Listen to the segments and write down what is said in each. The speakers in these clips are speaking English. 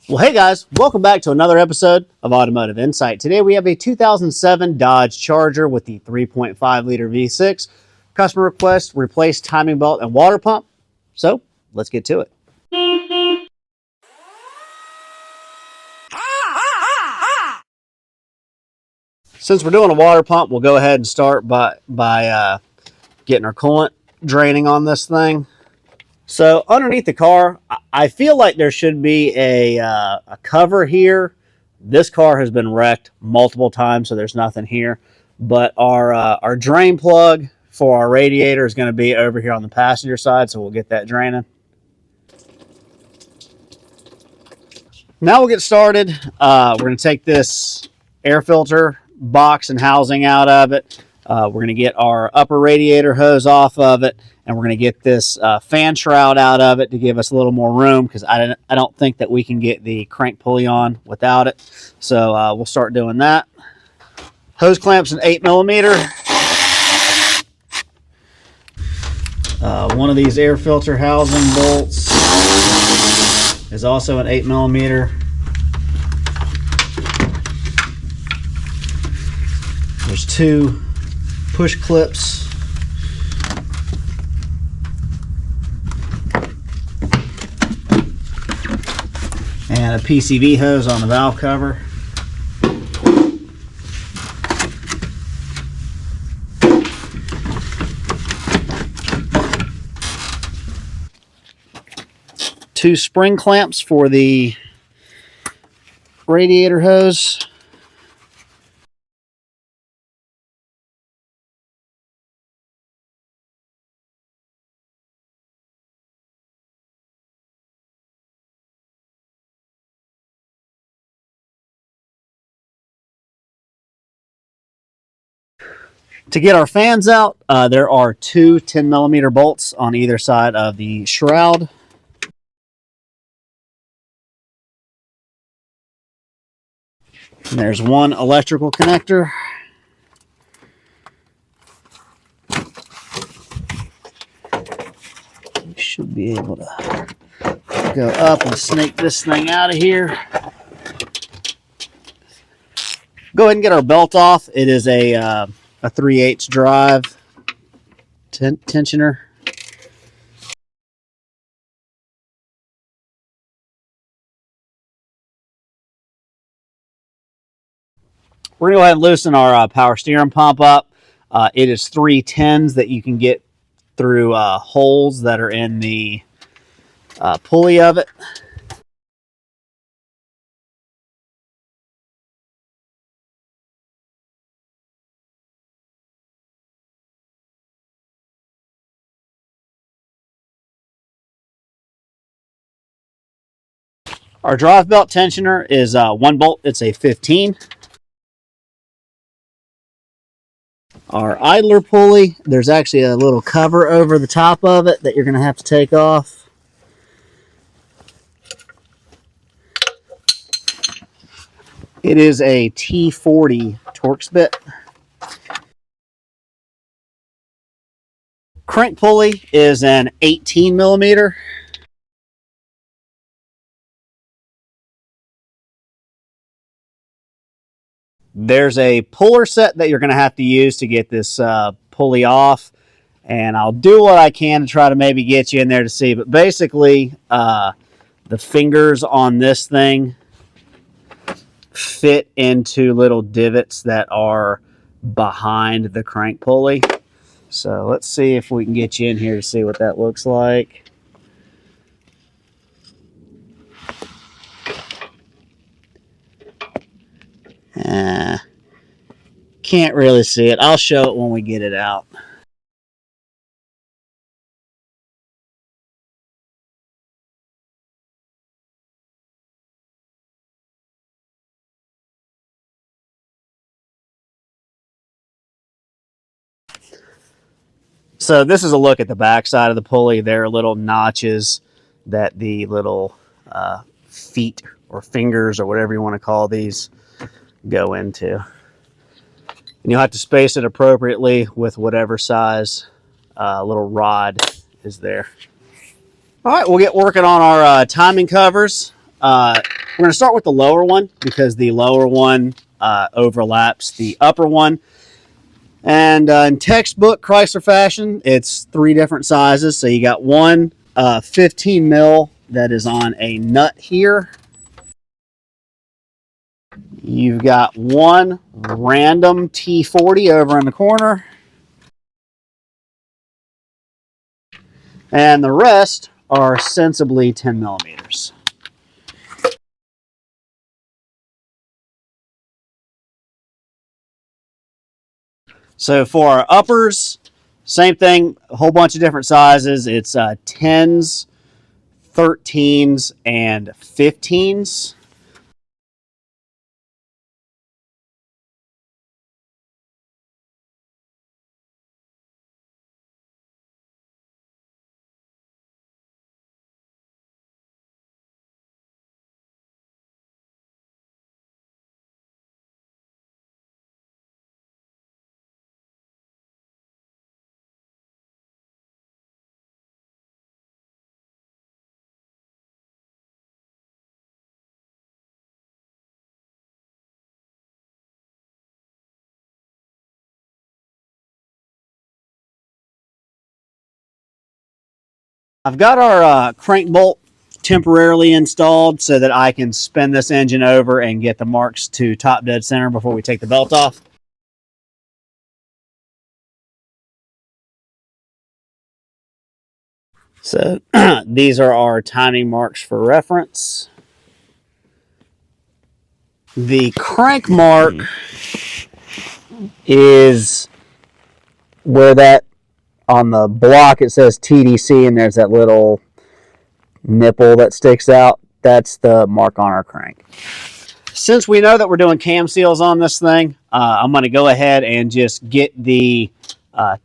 Well, hey guys, welcome back to another episode of Automotive Insight. Today we have a 2007 Dodge Charger with the 3.5 liter V6. Customer request, replace timing belt and water pump. So let's get to it. Since we're doing a water pump, we'll go ahead and start by getting our coolant draining on this thing. So underneath the car, I feel like there should be a cover here. This car has been wrecked multiple times, so there's nothing here. But our drain plug for our radiator is going to be over here on the passenger side, so we'll get that draining. Now we'll get started. We're going to take this air filter box and housing out of it. We're going to get our upper radiator hose off of it, and we're going to get this fan shroud out of it to give us a little more room, because I don't think that we can get the crank pulley on without it. So we'll start doing that. Hose clamps an 8mm. One of these air filter housing bolts is also an 8mm. There's two push clips. And a PCV hose on the valve cover. Two spring clamps for the radiator hose. To get our fans out, there are two 10mm bolts on either side of the shroud. And there's one electrical connector. We should be able to go up and snake this thing out of here. Go ahead and get our belt off. It is a 3/8 drive tensioner. We're going to go ahead and loosen our power steering pump up. It is 310s that you can get through holes that are in the pulley of it. Our drive belt tensioner is 1 bolt. It's a 15. Our idler pulley, there's actually a little cover over the top of it that you're going to have to take off. It is a T40 Torx bit. Crank pulley is an 18mm. There's a puller set that you're going to have to use to get this pulley off, and I'll do what I can to try to maybe get you in there to see. But basically, the fingers on this thing fit into little divots that are behind the crank pulley. So let's see if we can get you in here to see what that looks like. Can't really see it. I'll show it when we get it out. So this is a look at the back side of the pulley. There are little notches that the little feet or fingers or whatever you want to call these go into. And you'll have to space it appropriately with whatever size little rod is there. All right, we'll get working on our timing covers. We're going to start with the lower one because the lower one overlaps the upper one. And in textbook Chrysler fashion, it's 3 different sizes. So you got one 15 mil that is on a nut here. You've got one random T40 over in the corner. And the rest are sensibly 10 millimeters. So for our uppers, same thing, a whole bunch of different sizes. It's 10s, 13s, and 15s. I've got our crank bolt temporarily installed so that I can spin this engine over and get the marks to top dead center before we take the belt off. So these are our timing marks for reference. The crank mark is where that on the block it says TDC and there's that little nipple that sticks out. That's the mark on our crank. Since we know that we're doing cam seals on this thing, I'm going to go ahead and just get the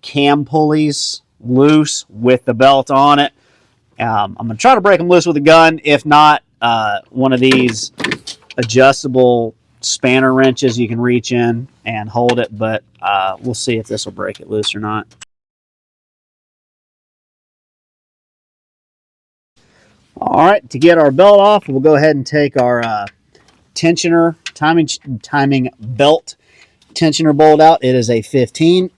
cam pulleys loose with the belt on it. I'm going to try to break them loose with a gun. If not, one of these adjustable spanner wrenches, you can reach in and hold it, but we'll see if this will break it loose or not. All right, to get our belt off, we'll go ahead and take our tensioner, timing belt tensioner bolt out. It is a 15.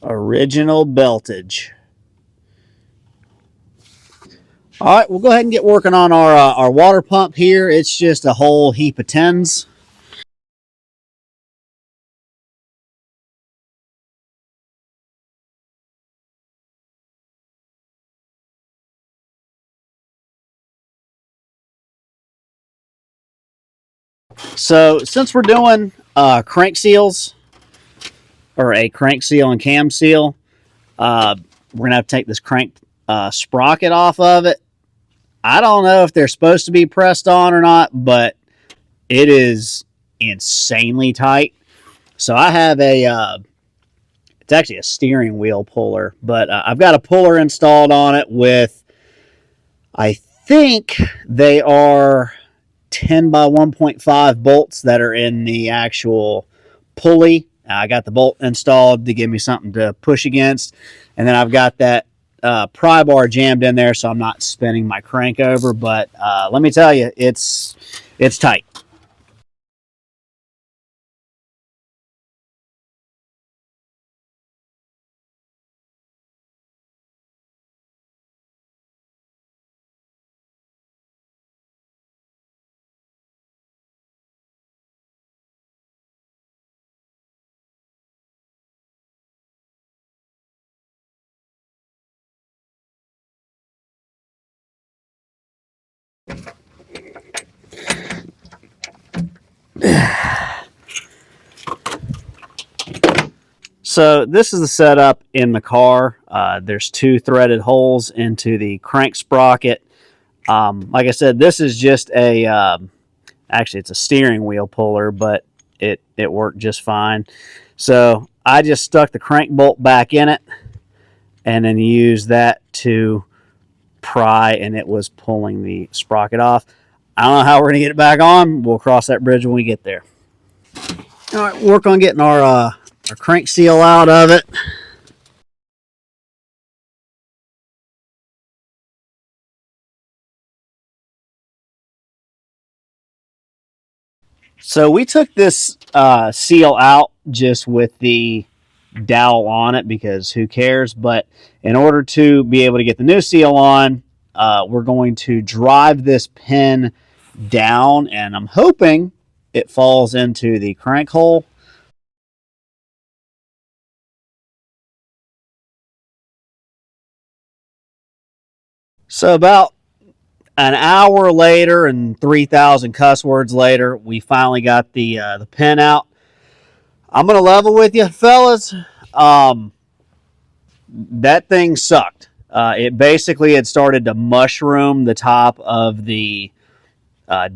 Original beltage. All right, we'll go ahead and get working on our water pump here. It's just a whole heap of 10s. So since we're doing crank seals, or a crank seal and cam seal, we're going to have to take this crank sprocket off of it. I don't know if they're supposed to be pressed on or not, but it is insanely tight. So I have it's actually a steering wheel puller, but I've got a puller installed on it with, I think they are 10 by 1.5 bolts that are in the actual pulley. I got the bolt installed to give me something to push against. And then I've got that pry bar jammed in there so I'm not spinning my crank over. But let me tell you, it's tight. So this is the setup in the car. There's 2 threaded holes into the crank sprocket. Like I said, this is just a, actually it's a steering wheel puller, but it worked just fine. So I just stuck the crank bolt back in it and then used that to pry, and it was pulling the sprocket off. I don't know how we're going to get it back on. We'll cross that bridge when we get there. All right, work on getting our crank seal out of it. So we took this seal out just with the dowel on it because who cares? But in order to be able to get the new seal on, we're going to drive this pin down, and I'm hoping it falls into the crank hole. So about an hour later and 3,000 cuss words later, we finally got the pin out. I'm gonna level with you, fellas. That thing sucked. It basically had started to mushroom the top of the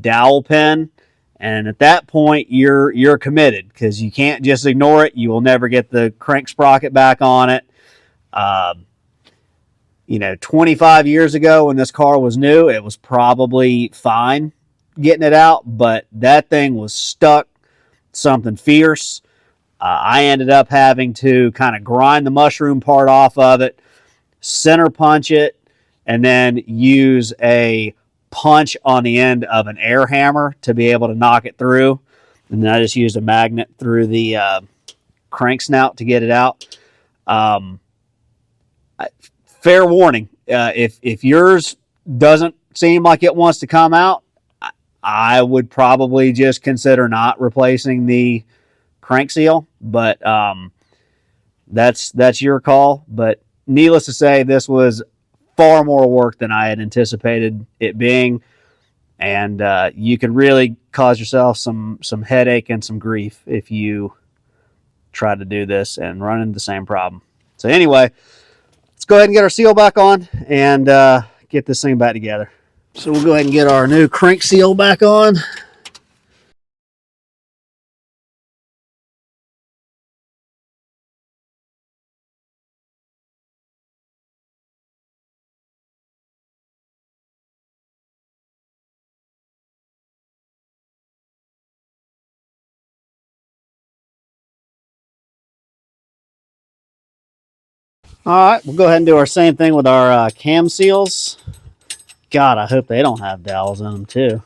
dowel pin, and at that point, you're committed because you can't just ignore it. You will never get the crank sprocket back on it. Uh, 25 years ago when this car was new, it was probably fine getting it out, but that thing was stuck, something fierce. I ended up having to kind of grind the mushroom part off of it, center punch it, and then use a punch on the end of an air hammer to be able to knock it through. And then I just used a magnet through the crank snout to get it out. Fair warning, if yours doesn't seem like it wants to come out, I would probably just consider not replacing the crank seal, but that's your call. But needless to say, this was far more work than I had anticipated it being, and you could really cause yourself some headache and some grief if you try to do this and run into the same problem. So anyway, let's go ahead and get our seal back on and get this thing back together. So we'll go ahead and get our new crank seal back on. All right, we'll go ahead and do our same thing with our cam seals. God, I hope they don't have dowels in them too.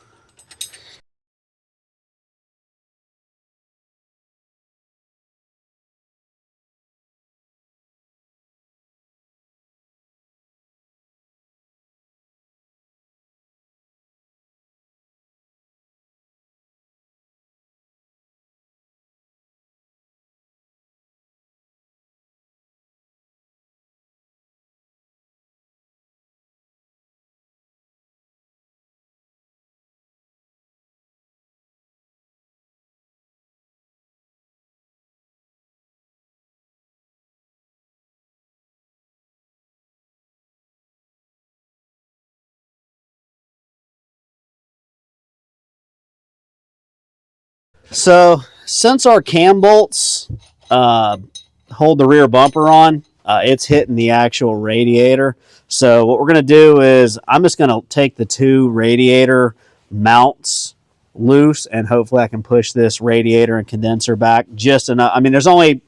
So since our cam bolts hold the rear bumper on, it's hitting the actual radiator. So what we're going to do is I'm just going to take the two radiator mounts loose, and hopefully I can push this radiator and condenser back just enough. I mean, there's only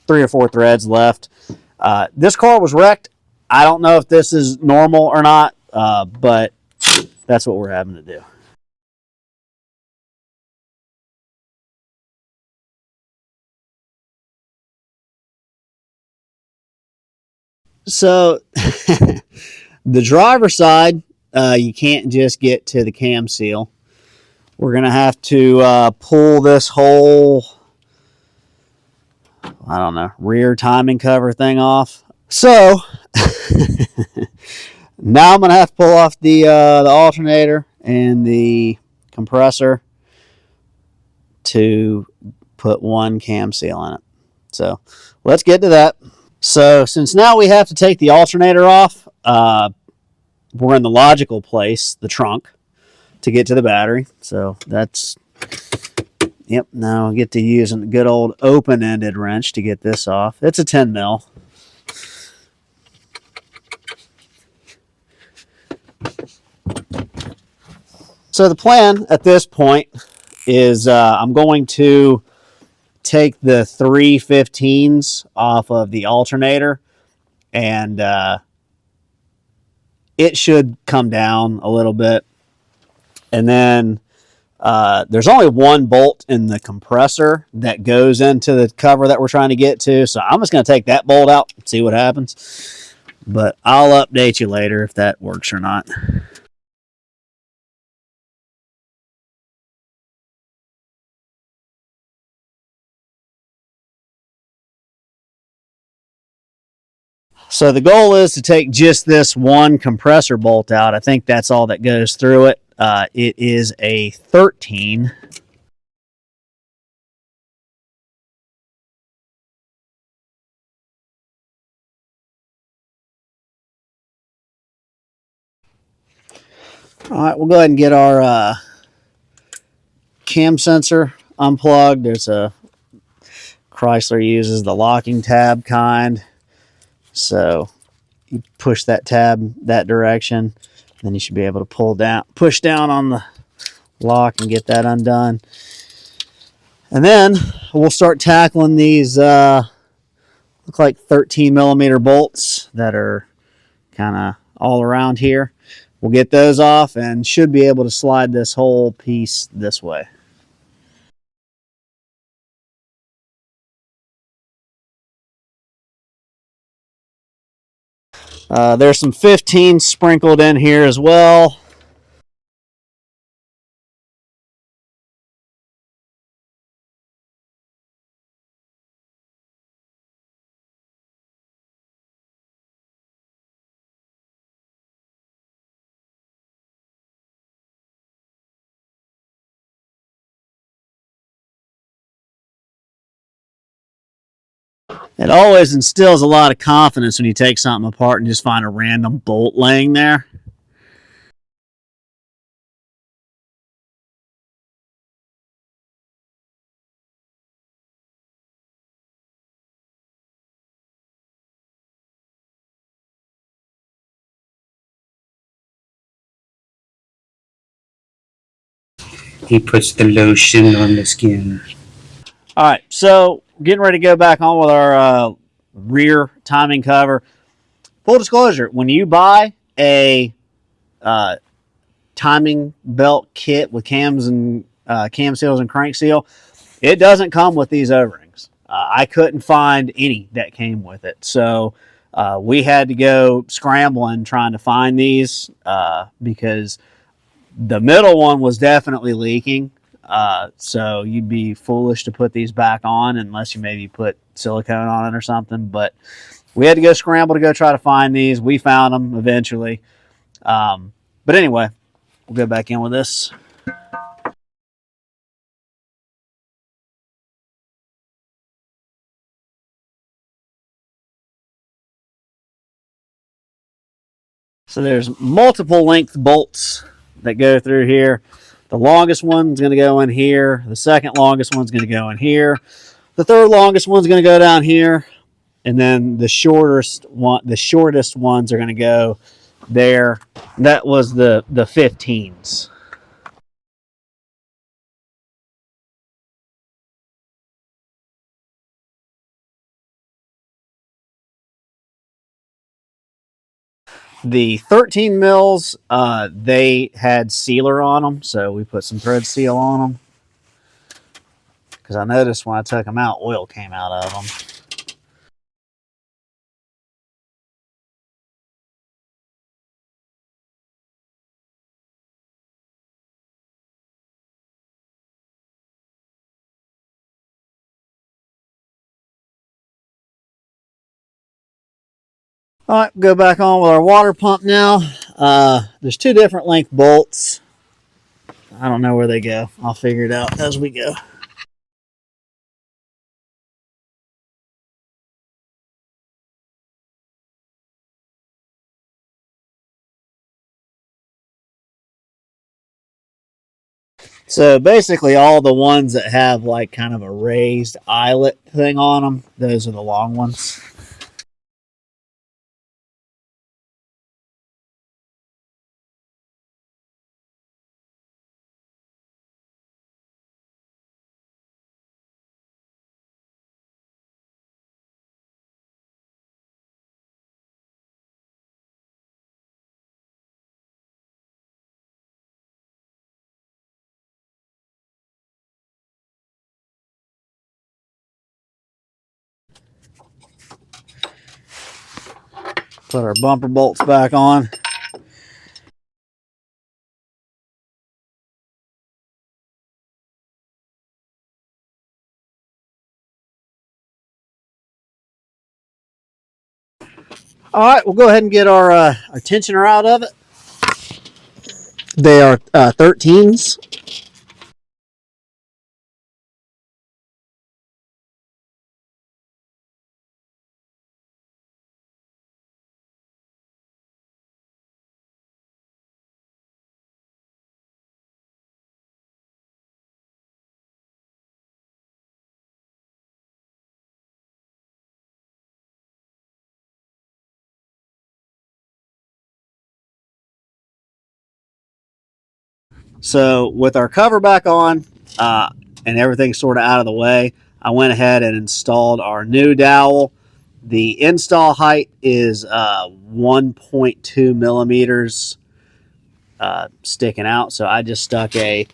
3 or 4 threads left. This car was wrecked. I don't know if this is normal or not, but that's what we're having to do. So the driver's side, you can't just get to the cam seal. We're going to have to pull this whole, I don't know, rear timing cover thing off. So now I'm going to have to pull off the alternator and the compressor to put one cam seal in it. So let's get to that. So since now we have to take the alternator off, we're in the logical place, the trunk, to get to the battery. So that's, yep, now I get to use a good old open-ended wrench to get this off. It's a 10 mil. So the plan at this point is I'm going to take the 315s off of the alternator, and it should come down a little bit. And then there's only one bolt in the compressor that goes into the cover that we're trying to get to. So I'm just going to take that bolt out and see what happens. But I'll update you later if that works or not. So the goal is to take just this one compressor bolt out. I think that's all that goes through it. It is a 13. All right, we'll go ahead and get our cam sensor unplugged. There's a Chrysler uses the locking tab kind. So you push that tab that direction, then you should be able to push down on the lock and get that undone. And then we'll start tackling these look like 13 millimeter bolts that are kind of all around here. We'll get those off and should be able to slide this whole piece this way. There's some 15 sprinkled in here as well. It always instills a lot of confidence when you take something apart and just find a random bolt laying there. He puts the lotion on the skin. All right, so getting ready to go back on with our rear timing cover. Full disclosure, when you buy a uh, timing belt kit with cams and cam seals and crank seal, it doesn't come with these O-rings. I couldn't find any that came with it. So we had to go scrambling trying to find these because the middle one was definitely leaking. So you'd be foolish to put these back on unless you maybe put silicone on it or something. But we had to go scramble to go try to find these. We found them eventually. But anyway, we'll go back in with this. So there's multiple length bolts that go through here. The longest one's going to go in here. The second longest one's going to go in here. The third longest one's going to go down here. And then the shortest ones are going to go there. That was the 15s. The 13 mils, they had sealer on them, so we put some thread seal on them. Because I noticed when I took them out, oil came out of them. All right, go back on with our water pump now. There's two different length bolts. I don't know where they go. I'll figure it out as we go. So basically all the ones that have like kind of a raised eyelet thing on them, those are the long ones. Put our bumper bolts back on. All right, we'll go ahead and get our tensioner out of it. They are 13s. So with our cover back on and everything sort of out of the way, I went ahead and installed our new dowel. The install height is 1.2 millimeters sticking out. So I just stuck a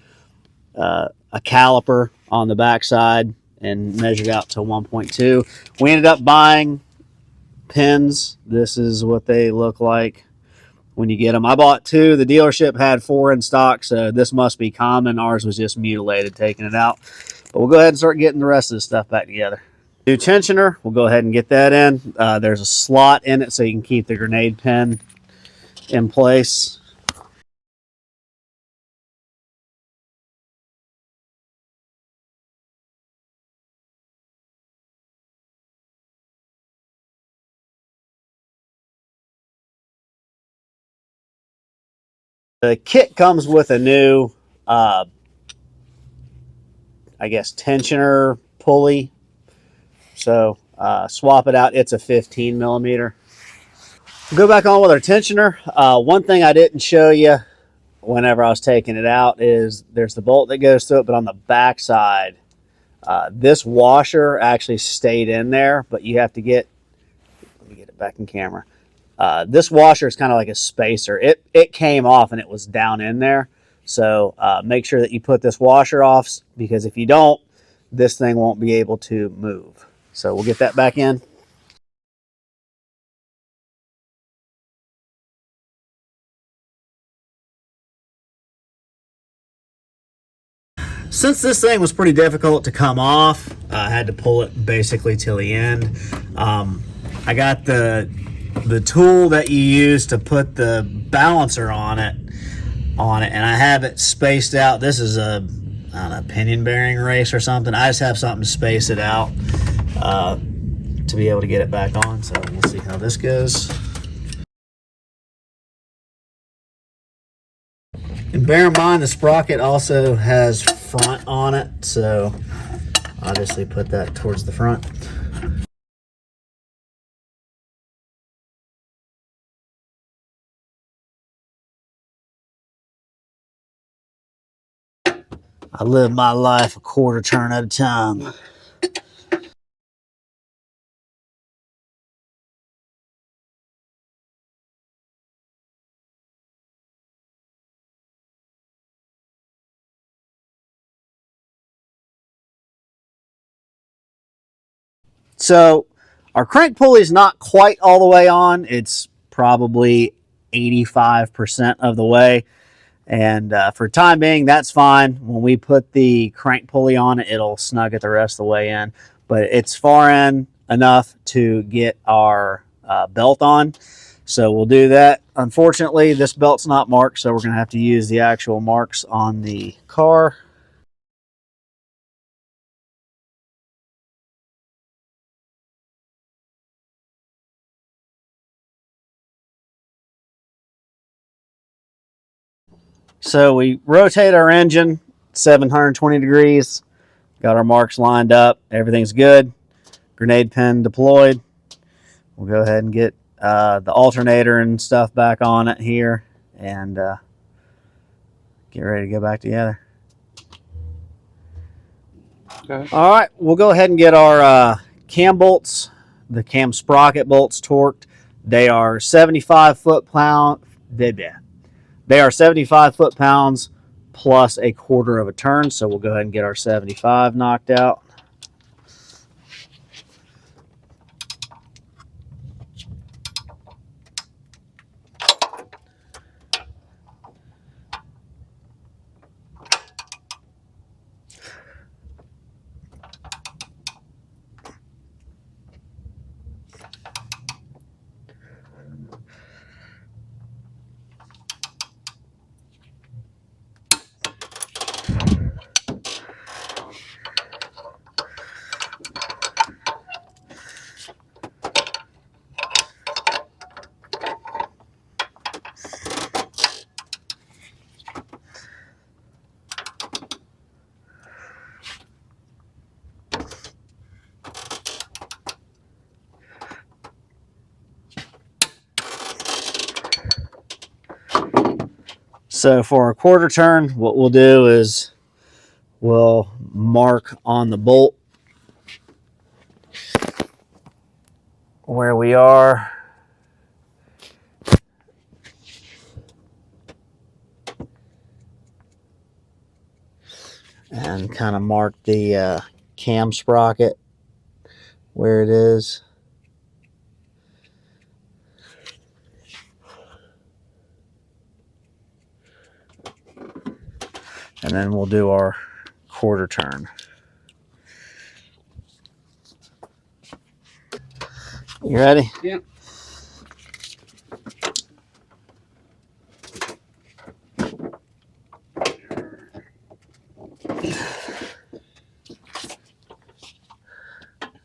caliper on the backside and measured out to 1.2. We ended up buying pins. This is what they look like when you get them. I bought 2. The dealership had 4 in stock, so this must be common. Ours was just mutilated, taking it out. But we'll go ahead and start getting the rest of the stuff back together. New tensioner, we'll go ahead and get that in. There's a slot in it so you can keep the grenade pin in place. The kit comes with a new, I guess, tensioner pulley. So swap it out. It's a 15 millimeter. Go back on with our tensioner. One thing I didn't show you whenever I was taking it out is there's the bolt that goes through it, but on the back side, this washer actually stayed in there, but you have to get, let me get it back in camera. This washer is kind of like a spacer. It came off and it was down in there. So make sure that you put this washer off, because if you don't, this thing won't be able to move. So we'll get that back in. Since this thing was pretty difficult to come off, I had to pull it basically till the end. I got the tool that you use to put the balancer on it, and I have it spaced out. This is a, I don't know, pinion bearing race or something. I just have something to space it out to be able to get it back on. So we'll see how this goes. And bear in mind, the sprocket also has front on it, so obviously put that towards the front. I live my life a quarter turn at a time. So our crank pulley is not quite all the way on. It's probably 85% of the way. And for time being, that's fine. When we put the crank pulley on it, it'll snug it the rest of the way in. But it's far in enough to get our belt on. So we'll do that. Unfortunately, this belt's not marked, so we're going to have to use the actual marks on the car. So we rotate our engine 720 degrees, got our marks lined up, everything's good. Grenade pin deployed. We'll go ahead and get the alternator and stuff back on it here and get ready to go back together. Okay. All right, we'll go ahead and get our cam bolts, the cam sprocket bolts torqued. They are 75 foot-pounds. They are 75 foot-pounds plus a quarter of a turn. So we'll go ahead and get our 75 knocked out. So for our quarter turn, what we'll do is we'll mark on the bolt where we are. And kind of mark the cam sprocket where it is. And then we'll do our quarter turn. You ready? Yeah.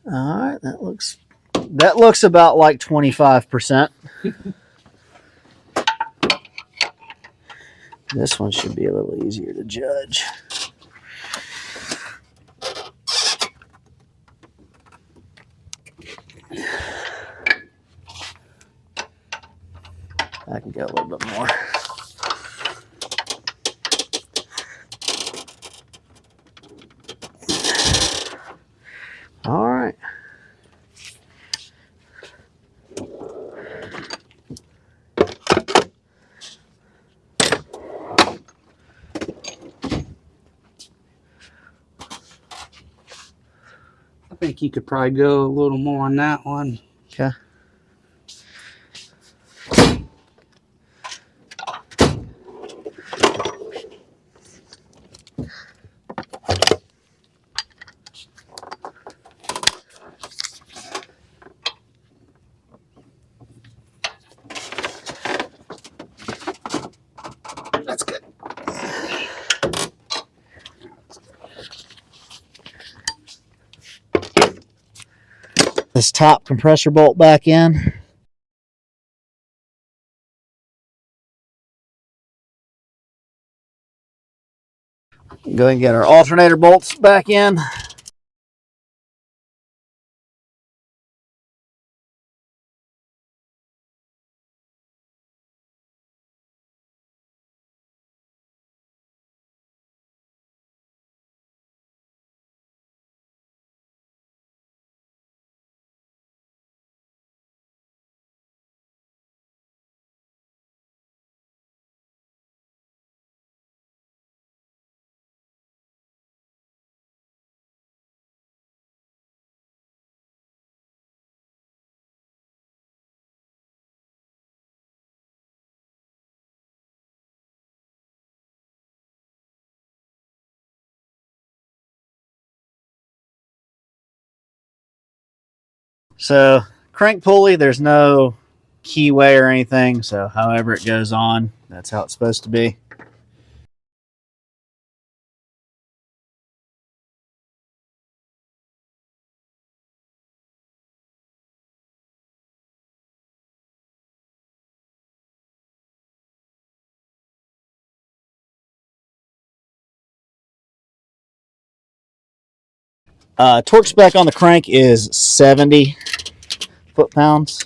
All right, that looks about like 25%. This one should be a little easier to judge. I can go a little bit more. All right. I think you could probably go a little more on that one. Okay. That's good. This top compressor bolt back in. Go ahead and get our alternator bolts back in. So crank pulley, there's no keyway or anything. So however it goes on, that's how it's supposed to be. Torque spec on the crank is 70 foot-pounds.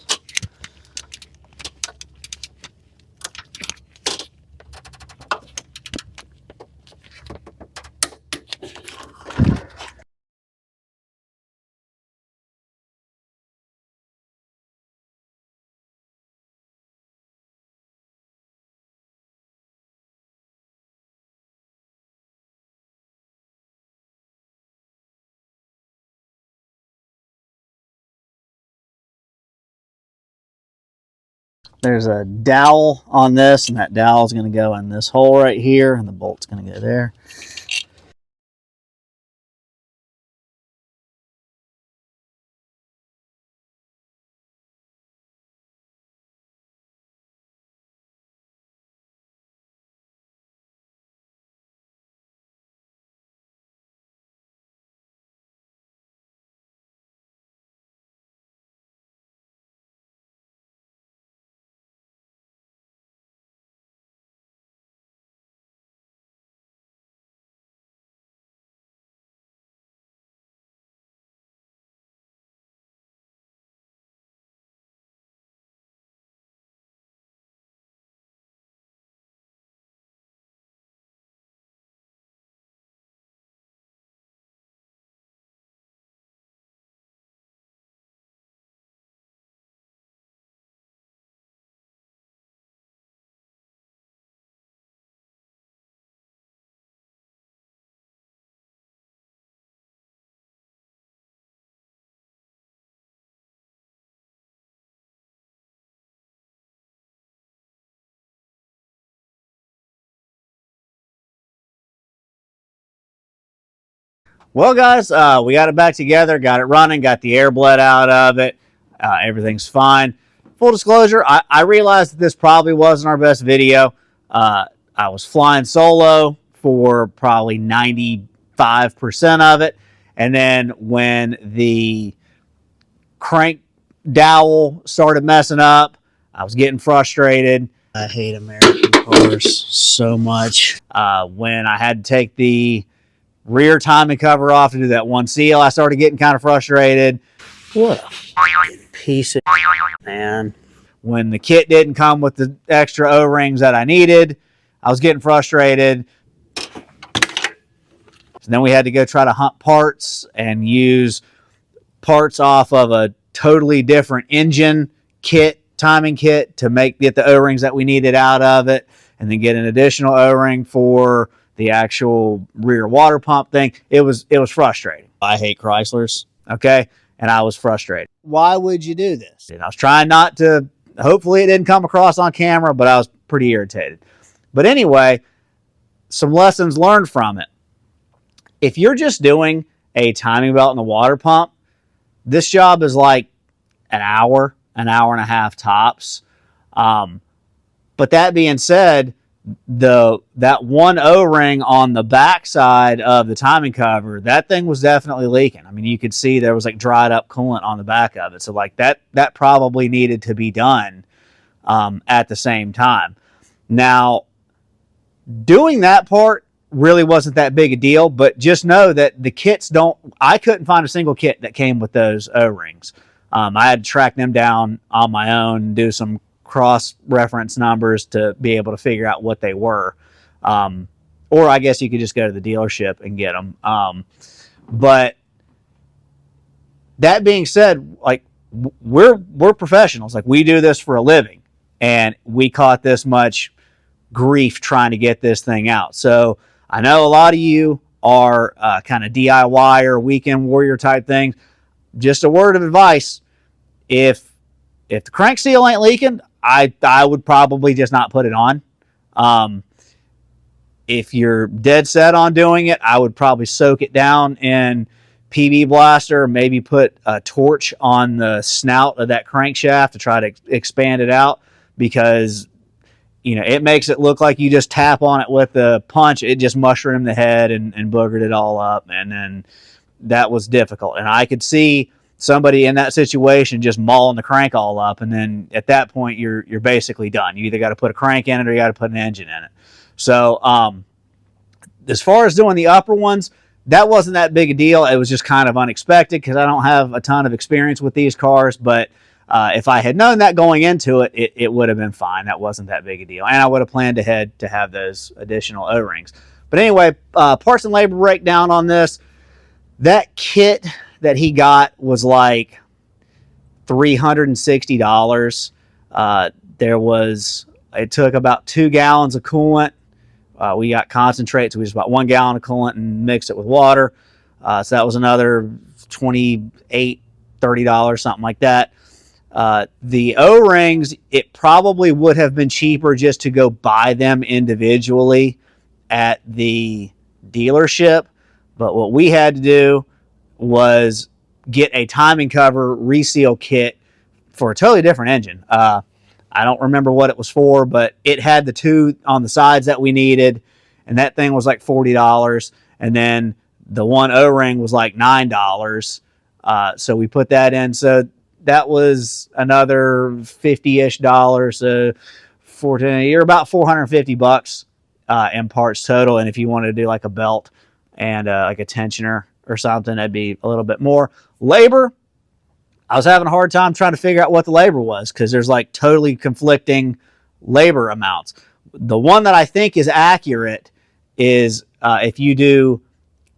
There's a dowel on this, and that dowel is going to go in this hole right here, and the bolt's going to go there. Well, guys, we got it back together, got it running, got the air bled out of it. Everything's fine. Full disclosure, I realized that this probably wasn't our best video. I was flying solo for probably 95% of it. And then when the crank dowel started messing up, I was getting frustrated. I hate American cars so much. When I had to take the rear timing cover off to do that one seal, I started getting kind of frustrated. What a piece of man. When the kit didn't come with the extra O-rings that I needed, I was getting frustrated. So then we had to go try to hunt parts and use parts off of a totally different engine kit, timing kit, to get the O-rings that we needed out of it, and then get an additional O-ring for the actual rear water pump thing. It was frustrating. I hate Chryslers, okay? And I was frustrated. Why would you do this? And I was trying not to, hopefully it didn't come across on camera, but I was pretty irritated. But anyway, some lessons learned from it. If you're just doing a timing belt and a water pump, this job is like an hour and a half tops. But that being said, that one O-ring on the back side of the timing cover, that thing was definitely leaking. I mean, you could see there was like dried up coolant on the back of it. So like that probably needed to be done at the same time. Now, doing that part really wasn't that big a deal, but just know that the kits I couldn't find a single kit that came with those O-rings. I had to track them down on my own and do some cross-reference numbers to be able to figure out what they were. Or I guess you could just go to the dealership and get them. But that being said, like, we're professionals. Like, we do this for a living, and we caught this much grief trying to get this thing out. So I know a lot of you are kind of DIY or weekend warrior type things. Just a word of advice: if the crank seal ain't leaking, I would probably just not put it on. If you're dead set on doing it, I would probably soak it down in PB Blaster, maybe put a torch on the snout of that crankshaft to try to expand it out, because it makes it look like you just tap on it with a punch. It just mushroomed the head and boogered it all up, and then that was difficult. And I could see somebody in that situation just mauling the crank all up, and then at that point you're basically done. You either got to put a crank in it or you got to put an engine in it. So as far as doing the upper ones, that wasn't that big a deal. It was just kind of unexpected because I don't have a ton of experience with these cars, but if I had known that going into it, it would have been fine. That wasn't that big a deal, and I would have planned ahead to have those additional O-rings. But anyway, parts and labor breakdown on this. That kit that he got was like $360. It took about 2 gallons of coolant. We got concentrate, so we just bought 1 gallon of coolant and mixed it with water. So that was another $28, $30, something like that. The O-rings, it probably would have been cheaper just to go buy them individually at the dealership. But what we had to do was get a timing cover reseal kit for a totally different engine. I don't remember what it was for, but it had the 2 on the sides that we needed, and that thing was like $40. And then the one O-ring was like $9. So we put that in. So that was another $50-ish. So you're about $450 in parts total. And if you wanted to do like a belt and like a tensioner or something, that'd be a little bit more. Labor, I was having a hard time trying to figure out what the labor was, because there's like totally conflicting labor amounts. The one that I think is accurate is if you do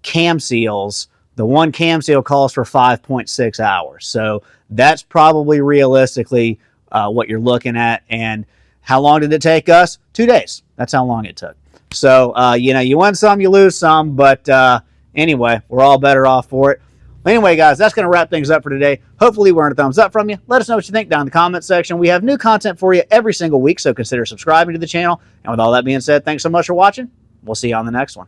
cam seals, the one cam seal calls for 5.6 hours. So that's probably realistically what you're looking at. And how long did it take us? 2 days. That's how long it took. So, you win some, you lose some, but anyway, we're all better off for it. Anyway, guys, that's going to wrap things up for today. Hopefully, we earned a thumbs up from you. Let us know what you think down in the comment section. We have new content for you every single week, so consider subscribing to the channel. And with all that being said, thanks so much for watching. We'll see you on the next one.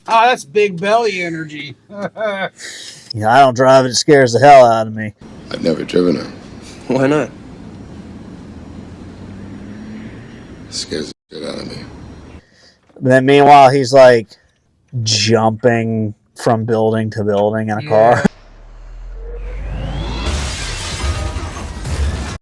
Oh, that's big belly energy. Yeah, I don't drive it. It scares the hell out of me. I've never driven it. Why not? It scares the shit out of me. Then meanwhile, he's like jumping from building to building in a car.